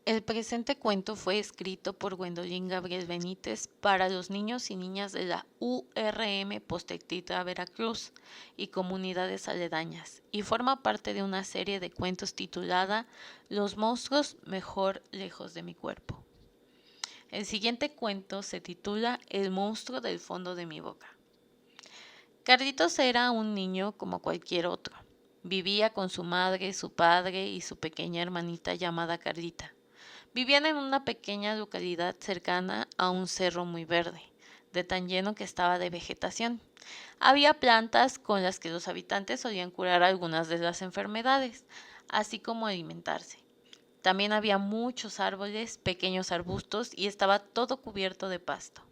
El presente cuento fue escrito por Gwendolyn Gabriel Benítez para los niños y niñas de la URM Postectita Veracruz y comunidades aledañas y forma parte de una serie de cuentos titulada Los monstruos mejor lejos de mi cuerpo. El siguiente cuento se titula El monstruo del fondo de mi boca. Carlitos era un niño como cualquier otro. Vivía con su madre, su padre y su pequeña hermanita llamada Carlita. Vivían en una pequeña localidad cercana a un cerro muy verde, de tan lleno que estaba de vegetación. Había plantas con las que los habitantes solían curar algunas de las enfermedades, así como alimentarse. También había muchos árboles, pequeños arbustos y estaba todo cubierto de pasto.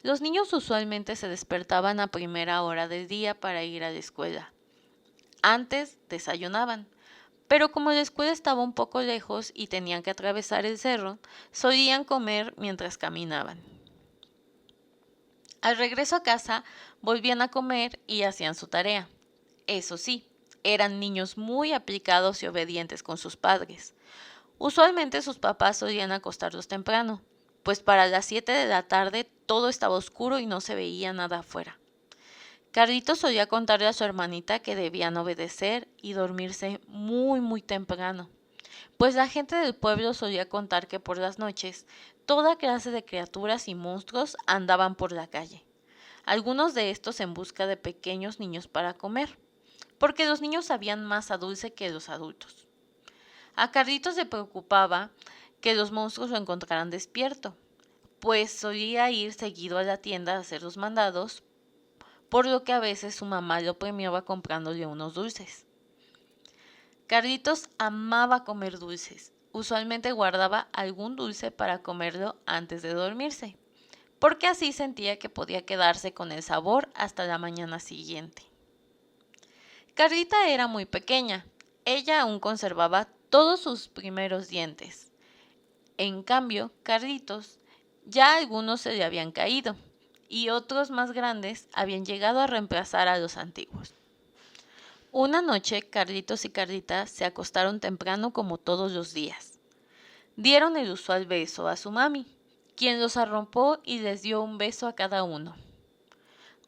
Los niños usualmente se despertaban a primera hora del día para ir a la escuela. Antes desayunaban, pero como la escuela estaba un poco lejos y tenían que atravesar el cerro, solían comer mientras caminaban. Al regreso a casa, volvían a comer y hacían su tarea. Eso sí, eran niños muy aplicados y obedientes con sus padres. Usualmente sus papás solían acostarlos temprano, pues para las 7 de la tarde todo estaba oscuro y no se veía nada afuera. Carlitos solía contarle a su hermanita que debían obedecer y dormirse muy temprano, pues la gente del pueblo solía contar que por las noches toda clase de criaturas y monstruos andaban por la calle, algunos de estos en busca de pequeños niños para comer, porque los niños sabían más a dulce que los adultos. A Carlitos le preocupaba que los monstruos lo encontraran despierto, pues solía ir seguido a la tienda a hacer los mandados, por lo que a veces su mamá lo premiaba comprándole unos dulces. Carlitos amaba comer dulces. Usualmente guardaba algún dulce para comerlo antes de dormirse, porque así sentía que podía quedarse con el sabor hasta la mañana siguiente. Carlita era muy pequeña. Ella aún conservaba todos sus primeros dientes. En cambio, Carlitos, ya algunos se le habían caído, y otros más grandes habían llegado a reemplazar a los antiguos. Una noche, Carlitos y Carlita se acostaron temprano como todos los días. Dieron el usual beso a su mami, quien los arropó y les dio un beso a cada uno.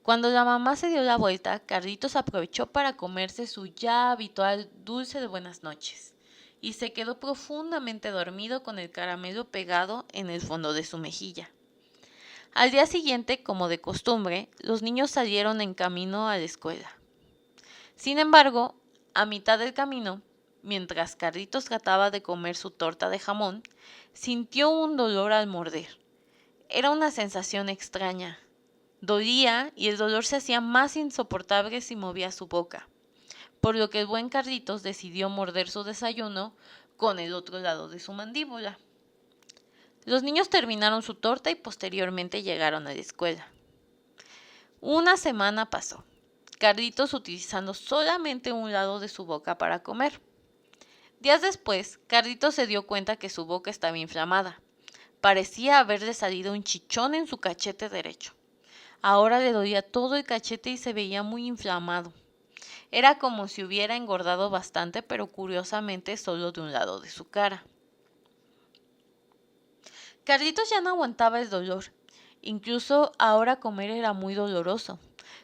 Cuando la mamá se dio la vuelta, Carlitos aprovechó para comerse su ya habitual dulce de buenas noches y se quedó profundamente dormido con el caramelo pegado en el fondo de su mejilla. Al día siguiente, como de costumbre, los niños salieron en camino a la escuela. Sin embargo, a mitad del camino, mientras Carlitos trataba de comer su torta de jamón, sintió un dolor al morder. Era una sensación extraña. Dolía y el dolor se hacía más insoportable si movía su boca, por lo que el buen Carlitos decidió morder su desayuno con el otro lado de su mandíbula. Los niños terminaron su torta y posteriormente llegaron a la escuela. Una semana pasó, Carlitos utilizando solamente un lado de su boca para comer. Días después, Carlitos se dio cuenta que su boca estaba inflamada. Parecía haberle salido un chichón en su cachete derecho. Ahora le dolía todo el cachete y se veía muy inflamado. Era como si hubiera engordado bastante, pero curiosamente solo de un lado de su cara. Carlitos ya no aguantaba el dolor. Incluso ahora comer era muy doloroso.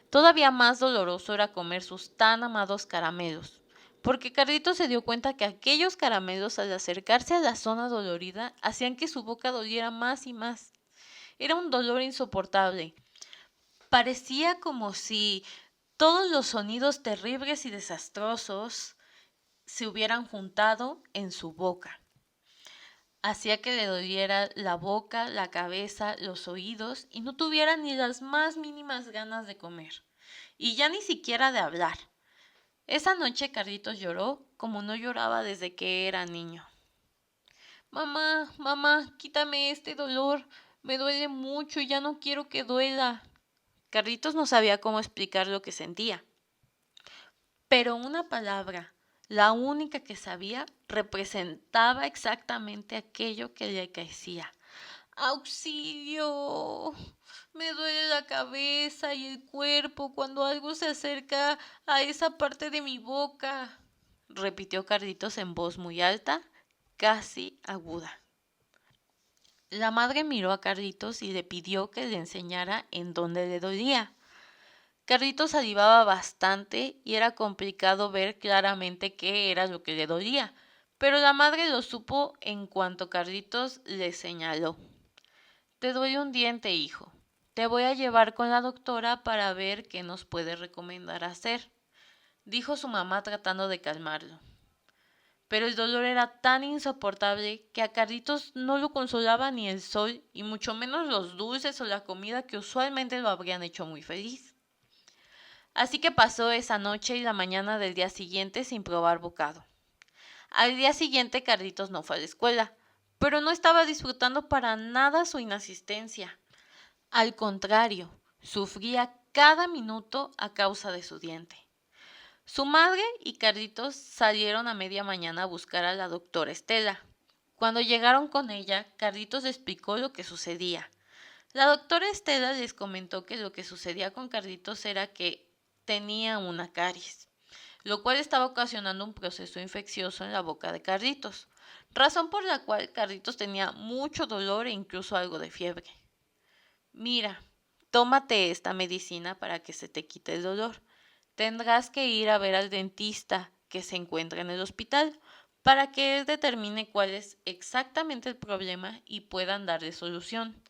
Todavía más doloroso era comer sus tan amados caramelos, porque Carlitos se dio cuenta que aquellos caramelos al acercarse a la zona dolorida hacían que su boca doliera más y más. Era un dolor insoportable. Parecía como si todos los sonidos terribles y desastrosos se hubieran juntado en su boca. Hacía que le doliera la boca, la cabeza, los oídos y no tuviera ni las más mínimas ganas de comer. Y ya ni siquiera de hablar. Esa noche Carlitos lloró como no lloraba desde que era niño. Mamá, quítame este dolor. Me duele mucho y ya no quiero que duela. Carlitos no sabía cómo explicar lo que sentía. Pero una palabra, la única que sabía, representaba exactamente aquello que le acaecía. ¡Auxilio! Me duele la cabeza y el cuerpo cuando algo se acerca a esa parte de mi boca, repitió Carlitos en voz muy alta, casi aguda. La madre miró a Carlitos y le pidió que le enseñara en dónde le dolía. Carlitos salivaba bastante y era complicado ver claramente qué era lo que le dolía, pero la madre lo supo en cuanto Carlitos le señaló. Te duele un diente, hijo. Te voy a llevar con la doctora para ver qué nos puede recomendar hacer, dijo su mamá tratando de calmarlo. Pero el dolor era tan insoportable que a Carlitos no lo consolaba ni el sol y mucho menos los dulces o la comida que usualmente lo habrían hecho muy feliz. Así que pasó esa noche y la mañana del día siguiente sin probar bocado. Al día siguiente Carlitos no fue a la escuela, pero no estaba disfrutando para nada su inasistencia. Al contrario, sufría cada minuto a causa de su diente. Su madre y Carlitos salieron a media mañana a buscar a la doctora Estela. Cuando llegaron con ella, Carlitos les explicó lo que sucedía. La doctora Estela les comentó que lo que sucedía con Carlitos era que tenía una caries, lo cual estaba ocasionando un proceso infeccioso en la boca de Carlitos, razón por la cual Carlitos tenía mucho dolor e incluso algo de fiebre. Mira, tómate esta medicina para que se te quite el dolor. Tendrás que ir a ver al dentista que se encuentra en el hospital para que él determine cuál es exactamente el problema y puedan darle solución.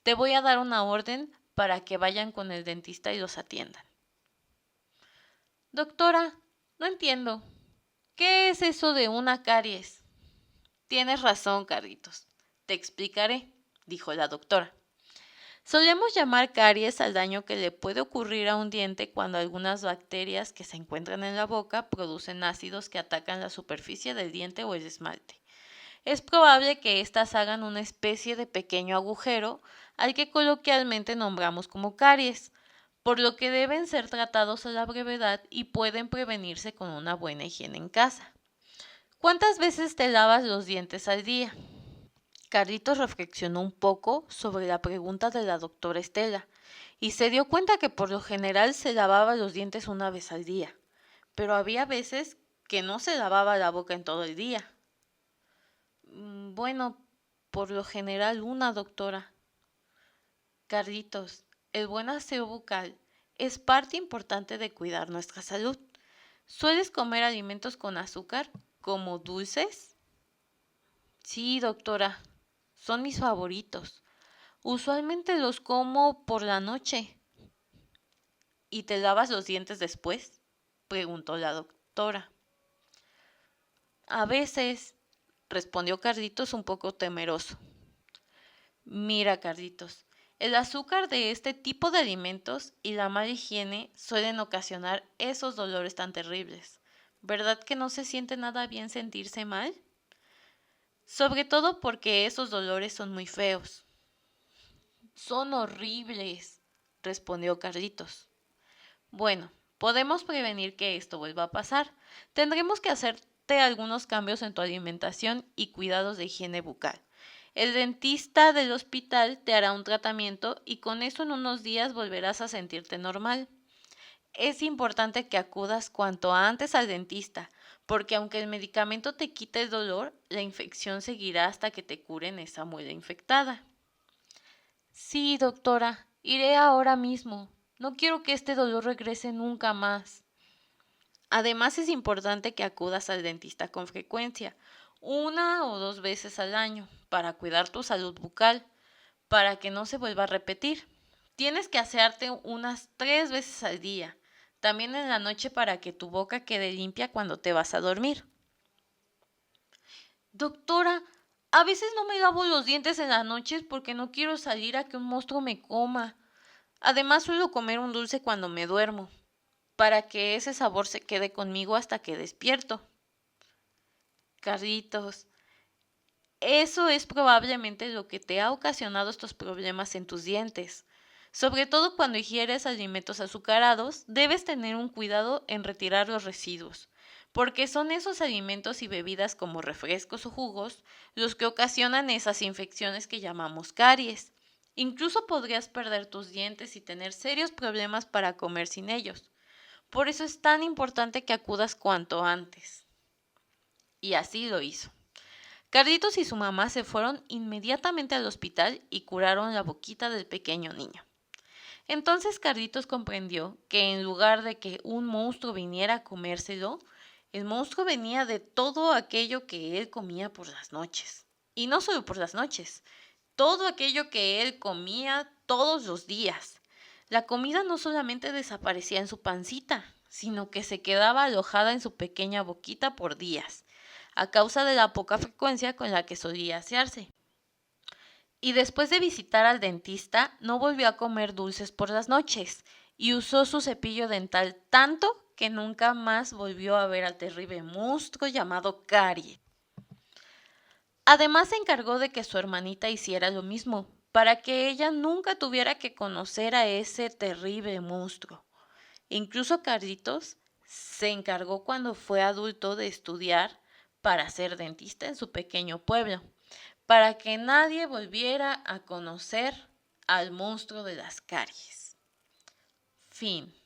Te voy a dar una orden para que vayan con el dentista y los atiendan. Doctora, no entiendo. ¿Qué es eso de una caries? Tienes razón, Carlitos. Te explicaré, dijo la doctora. Solemos llamar caries al daño que le puede ocurrir a un diente cuando algunas bacterias que se encuentran en la boca producen ácidos que atacan la superficie del diente o el esmalte. Es probable que éstas hagan una especie de pequeño agujero al que coloquialmente nombramos como caries, por lo que deben ser tratados a la brevedad y pueden prevenirse con una buena higiene en casa. ¿Cuántas veces te lavas los dientes al día? Carlitos reflexionó un poco sobre la pregunta de la doctora Estela y se dio cuenta que por lo general se lavaba los dientes una vez al día, pero había veces que no se lavaba la boca en todo el día. Bueno, por lo general una, doctora. Carlitos, el buen aseo bucal es parte importante de cuidar nuestra salud. ¿Sueles comer alimentos con azúcar, como dulces? Sí, doctora, son mis favoritos. Usualmente los como por la noche. ¿Y te lavas los dientes después?, preguntó la doctora. A veces, respondió Carlitos un poco temeroso. Mira, Carlitos, el azúcar de este tipo de alimentos y la mala higiene suelen ocasionar esos dolores tan terribles. ¿Verdad que no se siente nada bien sentirse mal? Sobre todo porque esos dolores son muy feos. Son horribles, respondió Carlitos. Bueno, podemos prevenir que esto vuelva a pasar. Tendremos que hacerte algunos cambios en tu alimentación y cuidados de higiene bucal. El dentista del hospital te hará un tratamiento y con eso en unos días volverás a sentirte normal. Es importante que acudas cuanto antes al dentista, porque aunque el medicamento te quite el dolor, la infección seguirá hasta que te curen esa muela infectada. Sí, doctora, iré ahora mismo. No quiero que este dolor regrese nunca más. Además, es importante que acudas al dentista con frecuencia, 1 o 2 veces al año, para cuidar tu salud bucal, para que no se vuelva a repetir. Tienes que asearte unas 3 veces al día, también en la noche para que tu boca quede limpia cuando te vas a dormir. Doctora, a veces no me lavo los dientes en las noches porque no quiero salir a que un monstruo me coma. Además, suelo comer un dulce cuando me duermo, para que ese sabor se quede conmigo hasta que despierto. Carlitos, eso es probablemente lo que te ha ocasionado estos problemas en tus dientes. Sobre todo cuando ingieres alimentos azucarados, debes tener un cuidado en retirar los residuos, porque son esos alimentos y bebidas como refrescos o jugos los que ocasionan esas infecciones que llamamos caries. Incluso podrías perder tus dientes y tener serios problemas para comer sin ellos. Por eso es tan importante que acudas cuanto antes. Y así lo hizo. Carlitos y su mamá se fueron inmediatamente al hospital y curaron la boquita del pequeño niño. Entonces Carlitos comprendió que en lugar de que un monstruo viniera a comérselo, el monstruo venía de todo aquello que él comía por las noches. Y no solo por las noches, todo aquello que él comía todos los días. La comida no solamente desaparecía en su pancita, sino que se quedaba alojada en su pequeña boquita por días, a causa de la poca frecuencia con la que solía asearse. Y después de visitar al dentista, no volvió a comer dulces por las noches y usó su cepillo dental tanto que nunca más volvió a ver al terrible monstruo llamado Carie. Además se encargó de que su hermanita hiciera lo mismo, para que ella nunca tuviera que conocer a ese terrible monstruo. Incluso Carlitos se encargó cuando fue adulto de estudiar para ser dentista en su pequeño pueblo, para que nadie volviera a conocer al monstruo de las caries. Fin.